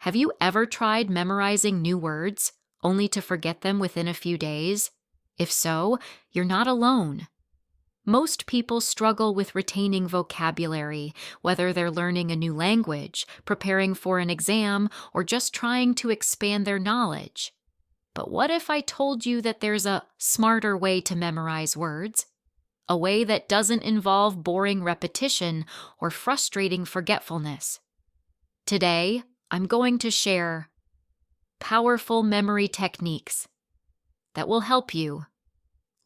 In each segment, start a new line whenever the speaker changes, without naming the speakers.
Have you ever tried memorizing new words only to forget them within a few days? If so, you're not alone. Most people struggle with retaining vocabulary, whether they're learning a new language, preparing for an exam, or just trying to expand their knowledge. But what if I told you that there's a smarter way to memorize words? A way that doesn't involve boring repetition or frustrating forgetfulness. Today, I'm going to share powerful memory techniques that will help you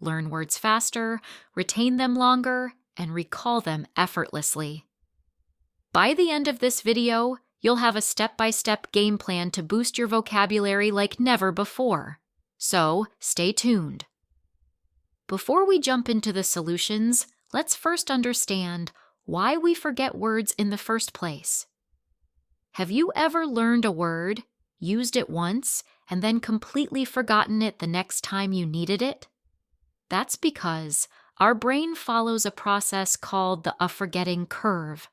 learn words faster, retain them longer, and recall them effortlessly. By the end of this video, you'll have a step-by-step game plan to boost your vocabulary like never before. So, stay tuned. Before we jump into the solutions, let's first understand why we forget words in the first place. Have you ever learned a word, used it once, and then completely forgotten it the next time you needed it? That's because our brain follows a process called the forgetting curve.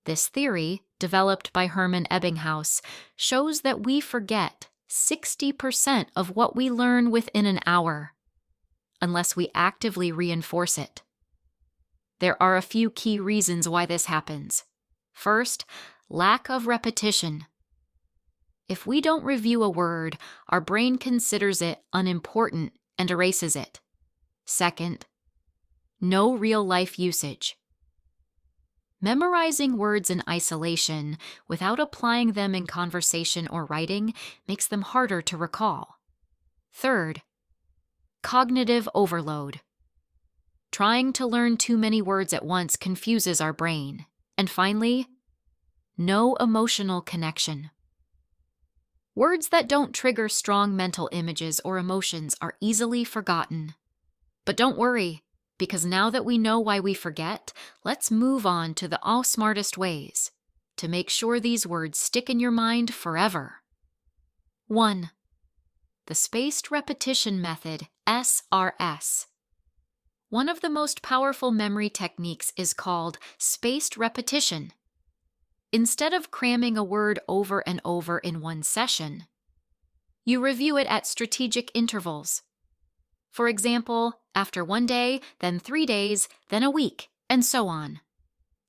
This theory, developed by Hermann Ebbinghaus, shows that we forget 60% of what we learn within an hour, unless we actively reinforce it. There are a few key reasons why this happens. First, lack of repetition. If we don't review a word, our brain considers it unimportant and erases it. Second, no real-life usage. Memorizing words in isolation without applying them in conversation or writing makes them harder to recall. Third, cognitive overload. Trying to learn too many words at once confuses our brain. And finally, no emotional connection. Words that don't trigger strong mental images or emotions are easily forgotten. But don't worry, because now that we know why we forget, let's move on to the all-smartest ways to make sure these words stick in your mind forever. 1. The spaced repetition method, SRS. One of the most powerful memory techniques is called spaced repetition. Instead of cramming a word over and over in one session, you review it at strategic intervals. For example, after 1 day, then 3 days, then a week, and so on.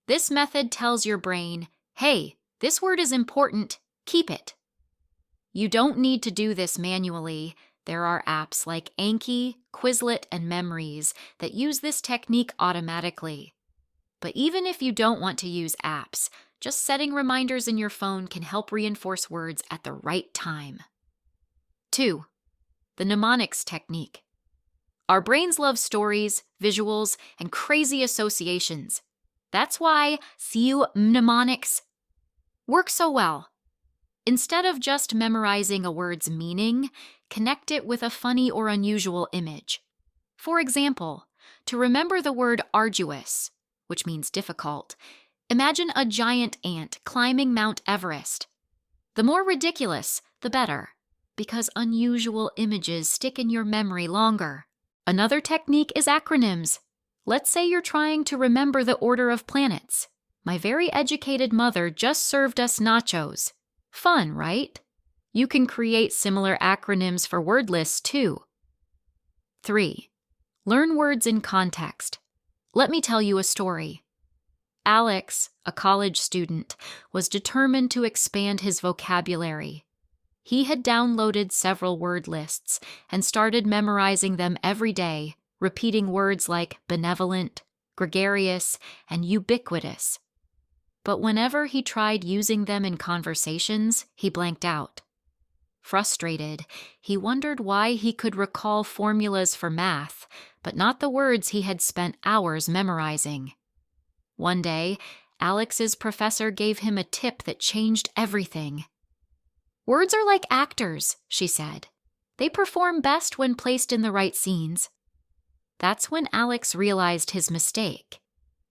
This method tells your brain, hey, this word is important, keep it. You don't need to do this manually. There are apps like Anki, Quizlet, and Memories that use this technique automatically. But even if you don't want to use apps, just setting reminders in your phone can help reinforce words at the right time. 2. The mnemonics technique. Our brains love stories, visuals, and crazy associations. That's why mnemonics work so well. Instead of just memorizing a word's meaning, connect it with a funny or unusual image. For example, to remember the word arduous, which means difficult, imagine a giant ant climbing Mount Everest. The more ridiculous, the better, because unusual images stick in your memory longer. Another technique is acronyms. Let's say you're trying to remember the order of planets. My very educated mother just served us nachos. Fun, right? You can create similar acronyms for word lists too. 3. Learn words in context. Let me tell you a story. Alex, a college student, was determined to expand his vocabulary. He had downloaded several word lists and started memorizing them every day, repeating words like benevolent, gregarious, and ubiquitous. But whenever he tried using them in conversations, he blanked out. Frustrated, he wondered why he could recall formulas for math, but not the words he had spent hours memorizing. One day, Alex's professor gave him a tip that changed everything. Words are like actors, she said. They perform best when placed in the right scenes. That's when Alex realized his mistake.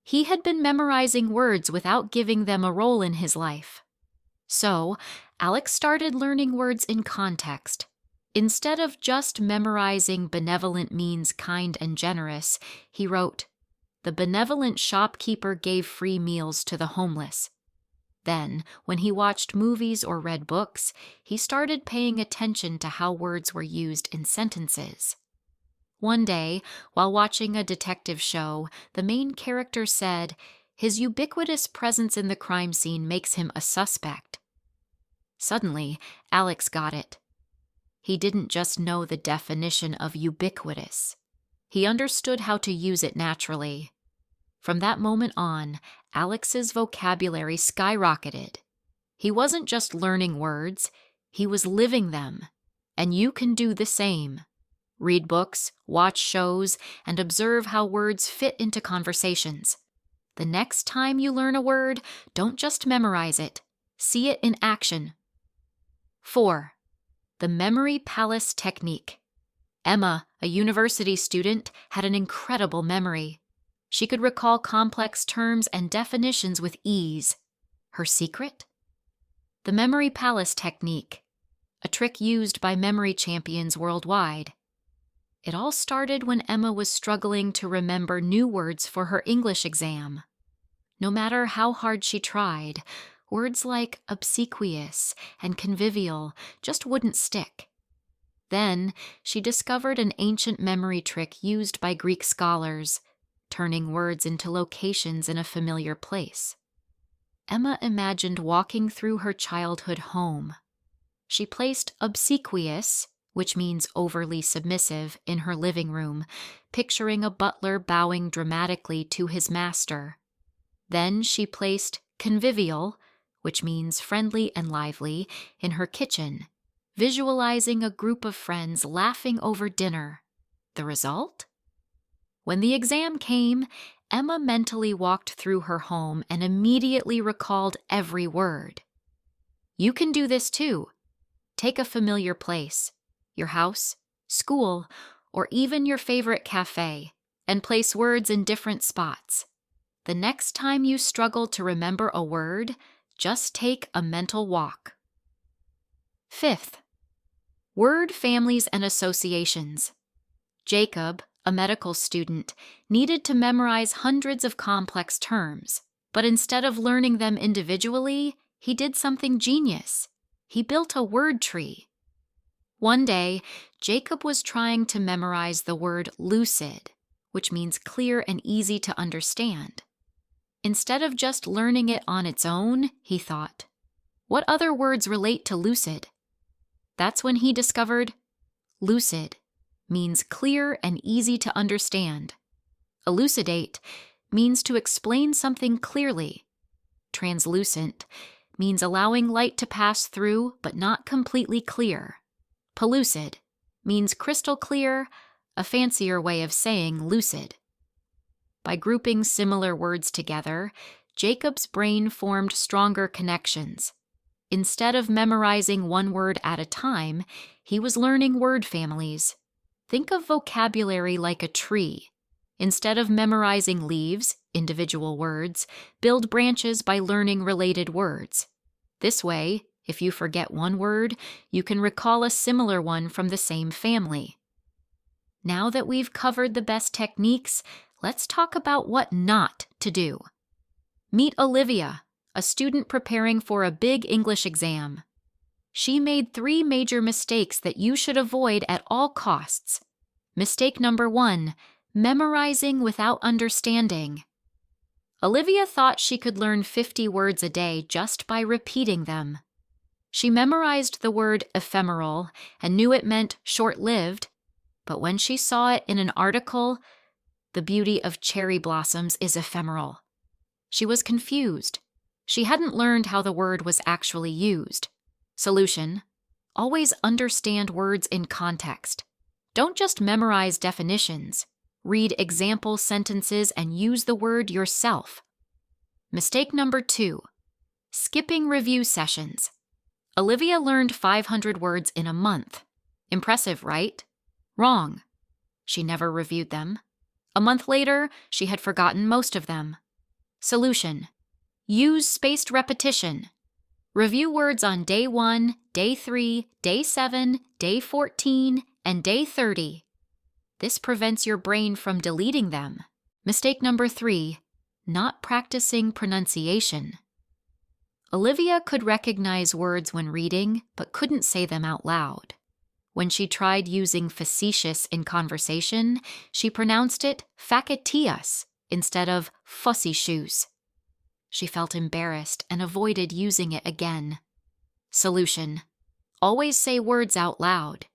He had been memorizing words without giving them a role in his life. So, Alex started learning words in context. Instead of just memorizing benevolent means kind and generous, he wrote, "The benevolent shopkeeper gave free meals to the homeless." Then, when he watched movies or read books, he started paying attention to how words were used in sentences. One day, while watching a detective show, the main character said, "His ubiquitous presence in the crime scene makes him a suspect." Suddenly, Alex got it. He didn't just know the definition of ubiquitous. He understood how to use it naturally. From that moment on, Alex's vocabulary skyrocketed. He wasn't just learning words, he was living them. And you can do the same. Read books, watch shows, and observe how words fit into conversations. The next time you learn a word, don't just memorize it. See it in action. 4. The Memory Palace Technique. Emma, a university student, had an incredible memory. She could recall complex terms and definitions with ease. Her secret? The Memory Palace Technique, a trick used by memory champions worldwide. It all started when Emma was struggling to remember new words for her English exam. No matter how hard she tried, words like obsequious and convivial just wouldn't stick. Then she discovered an ancient memory trick used by Greek scholars, turning words into locations in a familiar place. Emma imagined walking through her childhood home. She placed obsequious, which means overly submissive, in her living room, picturing a butler bowing dramatically to his master. Then she placed convivial, which means friendly and lively, in her kitchen, visualizing a group of friends laughing over dinner. The result? When the exam came, Emma mentally walked through her home and immediately recalled every word. You can do this too. Take a familiar place, your house, school, or even your favorite cafe, and place words in different spots. The next time you struggle to remember a word, just take a mental walk. 5th, word families and associations. Jacob, a medical student, needed to memorize hundreds of complex terms, but instead of learning them individually, he did something genius. He built a word tree. One day, Jacob was trying to memorize the word lucid, which means clear and easy to understand. Instead of just learning it on its own, he thought, what other words relate to lucid? That's when he discovered lucid means clear and easy to understand. Elucidate means to explain something clearly. Translucent means allowing light to pass through but not completely clear. Pellucid means crystal clear, a fancier way of saying lucid. By grouping similar words together, Jacob's brain formed stronger connections. Instead of memorizing one word at a time, he was learning word families. Think of vocabulary like a tree. Instead of memorizing leaves, individual words, build branches by learning related words. This way, if you forget one word, you can recall a similar one from the same family. Now that we've covered the best techniques, let's talk about what not to do. Meet Olivia, a student preparing for a big English exam. She made 3 major mistakes that you should avoid at all costs. Mistake number 1, memorizing without understanding. Olivia thought she could learn 50 words a day just by repeating them. She memorized the word ephemeral and knew it meant short-lived, but when she saw it in an article, the beauty of cherry blossoms is ephemeral, she was confused. She hadn't learned how the word was actually used. Solution: always understand words in context. Don't just memorize definitions. Read example sentences and use the word yourself. Mistake number 2, skipping review sessions. Olivia learned 500 words in a month. Impressive, right? Wrong. She never reviewed them. A month later, she had forgotten most of them. Solution: use spaced repetition. Review words on day 1, day 3, day 7, day 14, and day 30. This prevents your brain from deleting them. Mistake number 3, not practicing pronunciation. Olivia could recognize words when reading, but couldn't say them out loud. When she tried using facetious in conversation, she pronounced it facetious instead of fussy shoes. She felt embarrassed and avoided using it again. Solution: always say words out loud.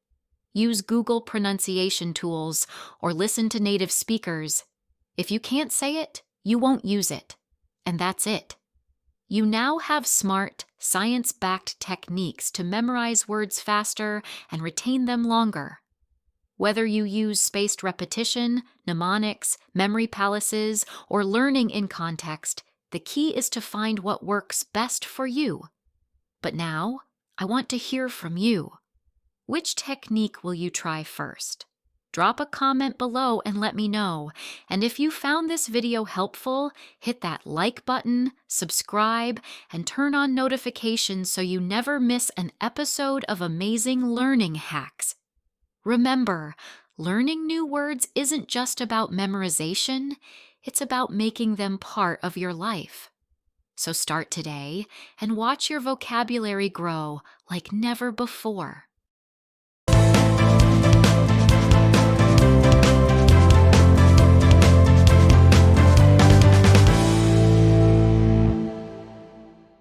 Use Google pronunciation tools or listen to native speakers. If you can't say it, you won't use it. And that's it. You now have smart, science-backed techniques to memorize words faster and retain them longer. Whether you use spaced repetition, mnemonics, memory palaces, or learning in context, the key is to find what works best for you. But now, I want to hear from you. Which technique will you try first? Drop a comment below and let me know. And if you found this video helpful, hit that like button, subscribe, and turn on notifications so you never miss an episode of amazing learning hacks. Remember, learning new words isn't just about memorization, it's about making them part of your life. So start today and watch your vocabulary grow like never before.